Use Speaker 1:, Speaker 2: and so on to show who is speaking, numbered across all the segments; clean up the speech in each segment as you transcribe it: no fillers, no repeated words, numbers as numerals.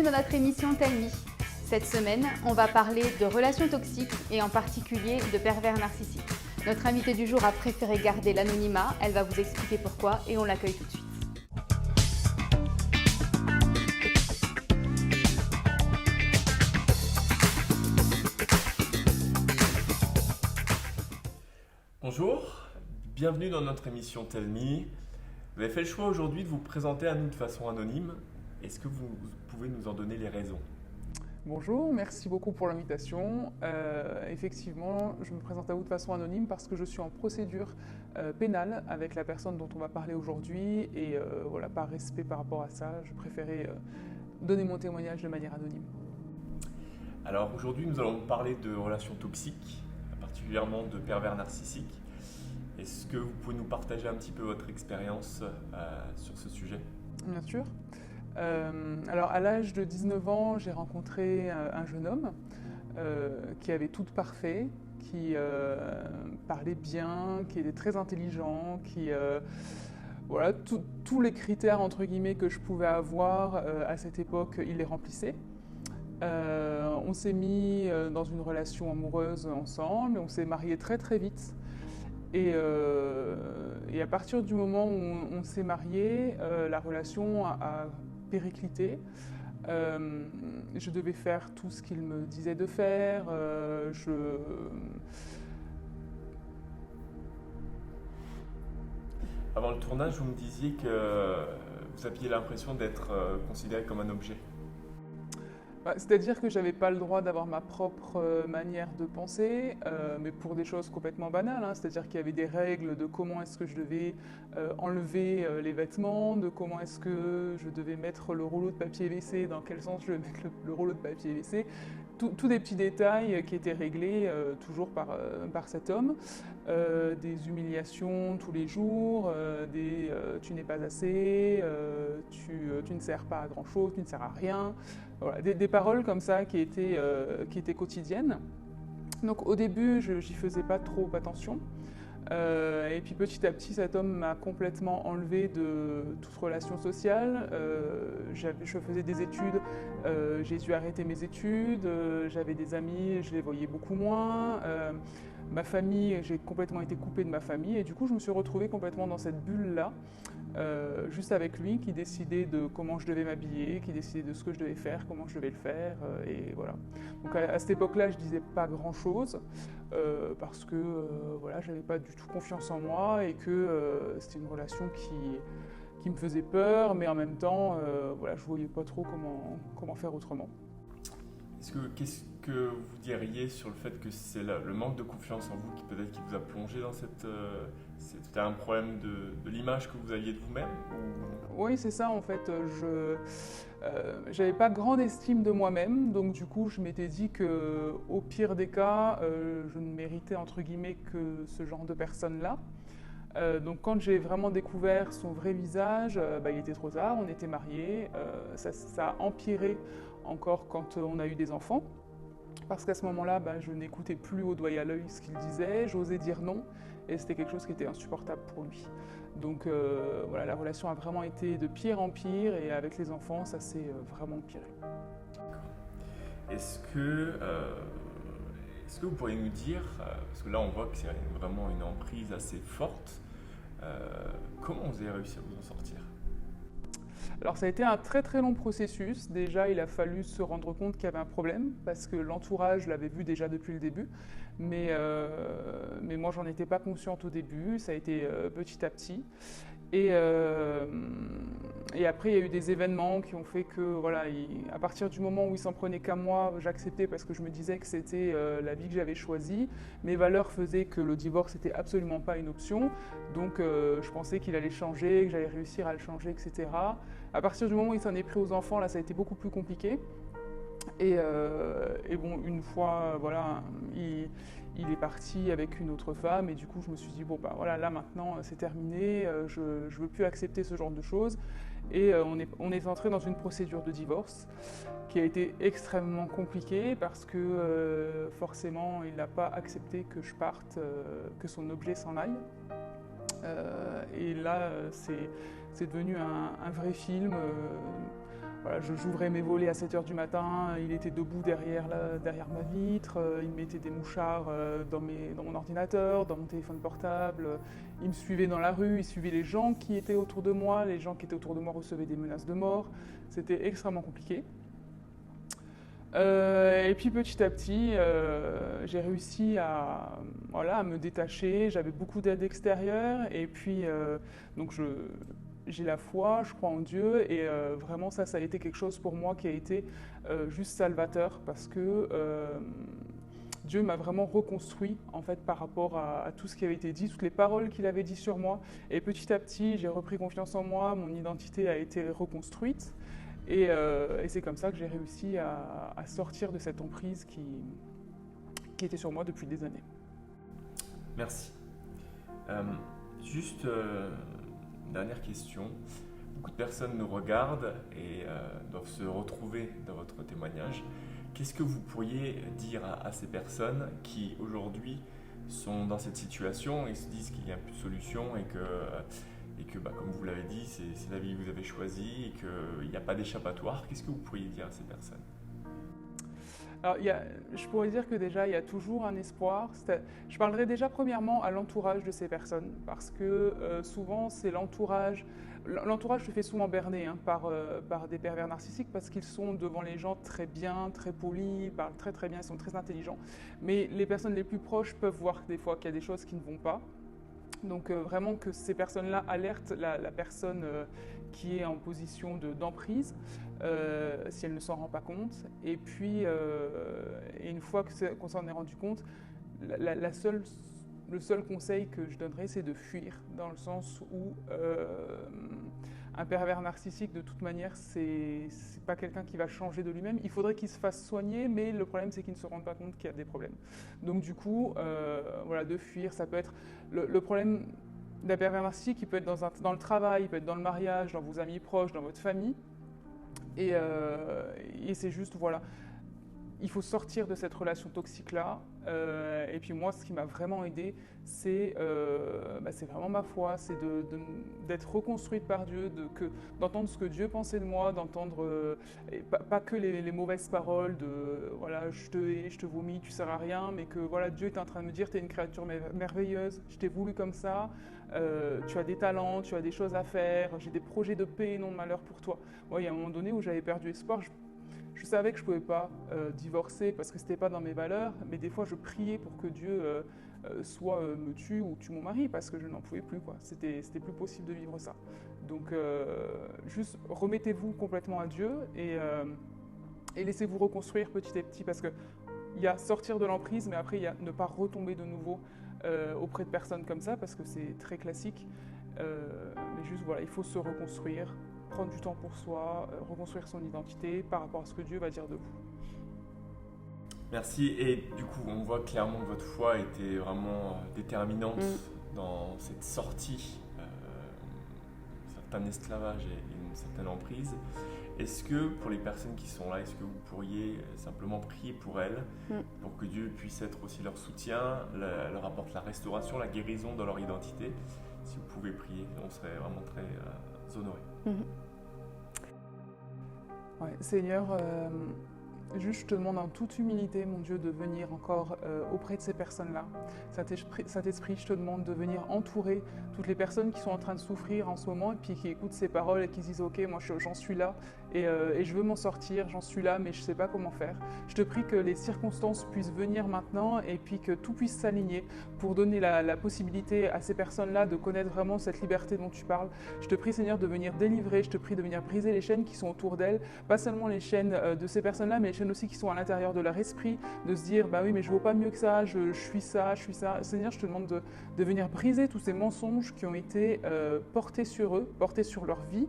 Speaker 1: dans notre émission Tell Me. Cette semaine, on va parler de relations toxiques et en particulier de pervers narcissiques. Notre invitée du jour a préféré garder l'anonymat, elle va vous expliquer pourquoi et on l'accueille tout de suite.
Speaker 2: Bonjour, bienvenue dans notre émission Tell Me. Vous avez fait le choix aujourd'hui de vous présenter à nous de façon anonyme. Est-ce que vous pouvez nous en donner les raisons ?
Speaker 3: Bonjour, merci beaucoup pour l'invitation. Effectivement, je me présente à vous de façon anonyme parce que je suis en procédure pénale avec la personne dont on va parler aujourd'hui et voilà, par respect par rapport à ça, je préférais donner mon témoignage de manière anonyme.
Speaker 2: Alors aujourd'hui, nous allons parler de relations toxiques, particulièrement de pervers narcissiques. Est-ce que vous pouvez nous partager un petit peu votre expérience sur ce sujet ?
Speaker 3: Bien sûr. Alors à l'âge de 19 ans, j'ai rencontré un jeune homme qui avait tout de parfait, qui parlait bien, qui était très intelligent, qui voilà, tous les critères entre guillemets que je pouvais avoir à cette époque, il les remplissait. On s'est mis dans une relation amoureuse ensemble, on s'est mariés très très vite. Et à partir du moment où on s'est mariés, la relation a périclité. Je devais faire tout ce qu'il me disait de faire.
Speaker 2: Avant le tournage, vous me disiez que vous aviez l'impression d'être considéré comme un objet.
Speaker 3: C'est-à-dire que je n'avais pas le droit d'avoir ma propre manière de penser, mais pour des choses complètement banales. C'est-à-dire qu'il y avait des règles de comment est-ce que je devais enlever les vêtements, de comment est-ce que je devais mettre le rouleau de papier WC, dans quel sens je devais mettre le rouleau de papier WC. Tous des petits détails qui étaient réglés toujours par cet homme. Des humiliations tous les jours, tu n'es pas assez, tu ne sers pas à grand-chose, tu ne sers à rien. Voilà, des paroles comme ça qui étaient quotidiennes. Donc au début, j'y faisais pas trop attention. Et puis petit à petit, cet homme m'a complètement enlevé de toute relation sociale. Je faisais des études, j'ai dû arrêter mes études. J'avais des amis, je les voyais beaucoup moins. Ma famille, j'ai complètement été coupée de ma famille. Et du coup, je me suis retrouvée complètement dans cette bulle-là. Juste avec lui, qui décidait de comment je devais m'habiller, qui décidait de ce que je devais faire, comment je devais le faire, et voilà. Donc à cette époque-là, je disais pas grand-chose, parce que voilà, j'avais pas du tout confiance en moi, et que c'était une relation qui me faisait peur, mais en même temps, voilà, je voyais pas trop comment faire autrement.
Speaker 2: Qu'est-ce que vous diriez sur le fait que c'est le manque de confiance en vous qui peut-être qui vous a plongé dans c'était un problème de l'image que vous aviez de vous-même ou...
Speaker 3: Oui, c'est ça en fait. J'avais pas grande estime de moi-même, donc du coup je m'étais dit que au pire des cas, je ne méritais entre guillemets que ce genre de personne-là. Donc quand j'ai vraiment découvert son vrai visage, il était trop tard, on était mariés, ça a empiré encore quand on a eu des enfants, parce qu'à ce moment-là, je n'écoutais plus au doigt et à l'œil ce qu'il disait, j'osais dire non, et c'était quelque chose qui était insupportable pour lui. Donc voilà, la relation a vraiment été de pire en pire, et avec les enfants, ça s'est vraiment empiré.
Speaker 2: Est-ce que vous pourriez nous dire, parce que là on voit que c'est vraiment une emprise assez forte, comment vous avez réussi à vous en sortir ?
Speaker 3: Alors ça a été un très très long processus. Déjà, il a fallu se rendre compte qu'il y avait un problème, parce que l'entourage l'avait vu déjà depuis le début, mais moi j'en étais pas consciente au début, ça a été petit à petit. Et après, il y a eu des événements qui ont fait que, voilà, à partir du moment où il s'en prenait qu'à moi, j'acceptais parce que je me disais que c'était la vie que j'avais choisie. Mes valeurs faisaient que le divorce n'était absolument pas une option. Donc, je pensais qu'il allait changer, que j'allais réussir à le changer, etc. À partir du moment où il s'en est pris aux enfants, là, ça a été beaucoup plus compliqué. Et bon, une fois, voilà, il est parti avec une autre femme, et du coup je me suis dit, bon voilà, là maintenant c'est terminé, je ne veux plus accepter ce genre de choses. Et on est entré dans une procédure de divorce qui a été extrêmement compliquée parce que forcément il n'a pas accepté que je parte, que son objet s'en aille. Et là c'est devenu un vrai film. voilà, j'ouvrais mes volets à 7h du matin, il était debout derrière ma vitre, il mettait des mouchards dans mon ordinateur, dans mon téléphone portable, il me suivait dans la rue, il suivait les gens qui étaient autour de moi, les gens qui étaient autour de moi recevaient des menaces de mort, c'était extrêmement compliqué. Et puis petit à petit, j'ai réussi à me détacher, j'avais beaucoup d'aide extérieure et puis donc j'ai la foi, je crois en Dieu et vraiment ça a été quelque chose pour moi qui a été juste salvateur parce que Dieu m'a vraiment reconstruit en fait par rapport à tout ce qui avait été dit, toutes les paroles qu'il avait dit sur moi et petit à petit j'ai repris confiance en moi, mon identité a été reconstruite et c'est comme ça que j'ai réussi à sortir de cette emprise qui était sur moi depuis des années.
Speaker 2: Merci. Juste dernière question. Beaucoup de personnes nous regardent et doivent se retrouver dans votre témoignage. Qu'est-ce que vous pourriez dire à ces personnes qui aujourd'hui sont dans cette situation et se disent qu'il n'y a plus de solution et que comme vous l'avez dit, c'est la vie que vous avez choisie et qu'il n'y a pas d'échappatoire? Qu'est-ce que vous pourriez dire à ces personnes?
Speaker 3: Alors, je pourrais dire que déjà, il y a toujours un espoir. Je parlerai déjà premièrement à l'entourage de ces personnes, parce que souvent, c'est l'entourage. L'entourage se fait souvent berner par des pervers narcissiques, parce qu'ils sont devant les gens très bien, très polis, ils parlent très très bien, ils sont très intelligents. Mais les personnes les plus proches peuvent voir des fois qu'il y a des choses qui ne vont pas. Donc vraiment que ces personnes-là alertent la personne qui est en position d'emprise, si elle ne s'en rend pas compte. Et puis, et une fois qu'on s'en est rendu compte, le seul conseil que je donnerais, c'est de fuir, dans le sens où un pervers narcissique, de toute manière, c'est pas quelqu'un qui va changer de lui-même. Il faudrait qu'il se fasse soigner, mais le problème, c'est qu'il ne se rende pas compte qu'il y a des problèmes. Donc du coup, voilà, de fuir, ça peut être le problème d'un pervers narcissique, il peut être dans le travail, il peut être dans le mariage, dans vos amis proches, dans votre famille. Et c'est juste, voilà, il faut sortir de cette relation toxique-là. Et puis moi, ce qui m'a vraiment aidé, c'est vraiment ma foi, c'est d'être reconstruite par Dieu, d'entendre ce que Dieu pensait de moi, d'entendre pas que les mauvaises paroles de voilà, je te hais, je te vomis, tu sers à rien, mais que voilà, Dieu est en train de me dire, tu es une créature merveilleuse, je t'ai voulu comme ça, tu as des talents, tu as des choses à faire, j'ai des projets de paix et non de malheur pour toi. Moi, il y a un moment donné où j'avais perdu espoir. Je savais que je ne pouvais pas divorcer parce que ce n'était pas dans mes valeurs, mais des fois je priais pour que Dieu soit me tue ou tue mon mari parce que je n'en pouvais plus. C'était plus possible de vivre ça. Donc juste remettez-vous complètement à Dieu et laissez-vous reconstruire petit à petit parce qu'il y a sortir de l'emprise, mais après il y a ne pas retomber de nouveau auprès de personnes comme ça parce que c'est très classique. Mais juste voilà, il faut se reconstruire. Prendre du temps pour soi, reconstruire son identité par rapport à ce que Dieu va dire de vous.
Speaker 2: Merci. Et du coup, on voit clairement que votre foi était vraiment déterminante dans cette sortie d'un certain esclavage et une certaine emprise. Est-ce que pour les personnes qui sont là, est-ce que vous pourriez simplement prier pour elles, pour que Dieu puisse être aussi leur soutien, leur apporte la restauration, la guérison dans leur identité? Si vous pouvez prier, on serait vraiment très honorés.
Speaker 3: Ouais, Seigneur, juste je te demande en toute humilité, mon Dieu, de venir encore auprès de ces personnes-là. Saint-Esprit, je te demande de venir entourer toutes les personnes qui sont en train de souffrir en ce moment et puis qui écoutent ces paroles et qui se disent « Ok, moi j'en suis là et je veux m'en sortir, j'en suis là, mais je ne sais pas comment faire. » Je te prie que les circonstances puissent venir maintenant et puis que tout puisse s'aligner pour donner la possibilité à ces personnes-là de connaître vraiment cette liberté dont tu parles. Je te prie, Seigneur, de venir délivrer, je te prie de venir briser les chaînes qui sont autour d'elles, pas seulement les chaînes de ces personnes-là, mais les chaînes aussi qui sont à l'intérieur de leur esprit, de se dire « Bah oui, mais je ne vaux pas mieux que ça, je suis ça, je suis ça. » Seigneur, je te demande de venir briser tous ces mensonges qui ont été portés sur eux, portés sur leur vie,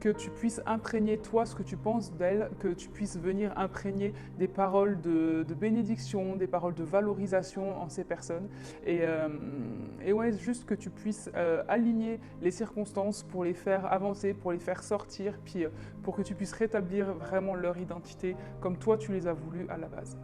Speaker 3: que tu puisses imprégner toi ce que tu penses d'elle, que tu puisses venir imprégner des paroles de bénédiction, des paroles de valorisation en ces personnes. Et ouais, juste que tu puisses aligner les circonstances pour les faire avancer, pour les faire sortir, puis pour que tu puisses rétablir vraiment leur identité comme toi tu les as voulu à la base.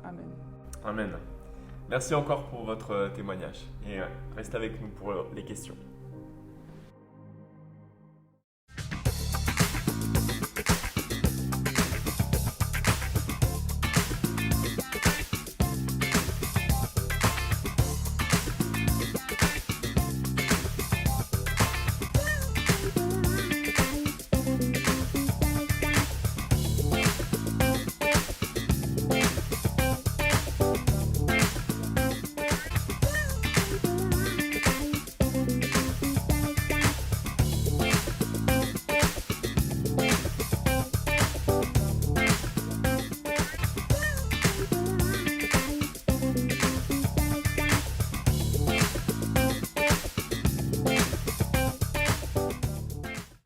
Speaker 3: Amen.
Speaker 2: Amen. Merci encore pour votre témoignage et reste avec nous pour les questions.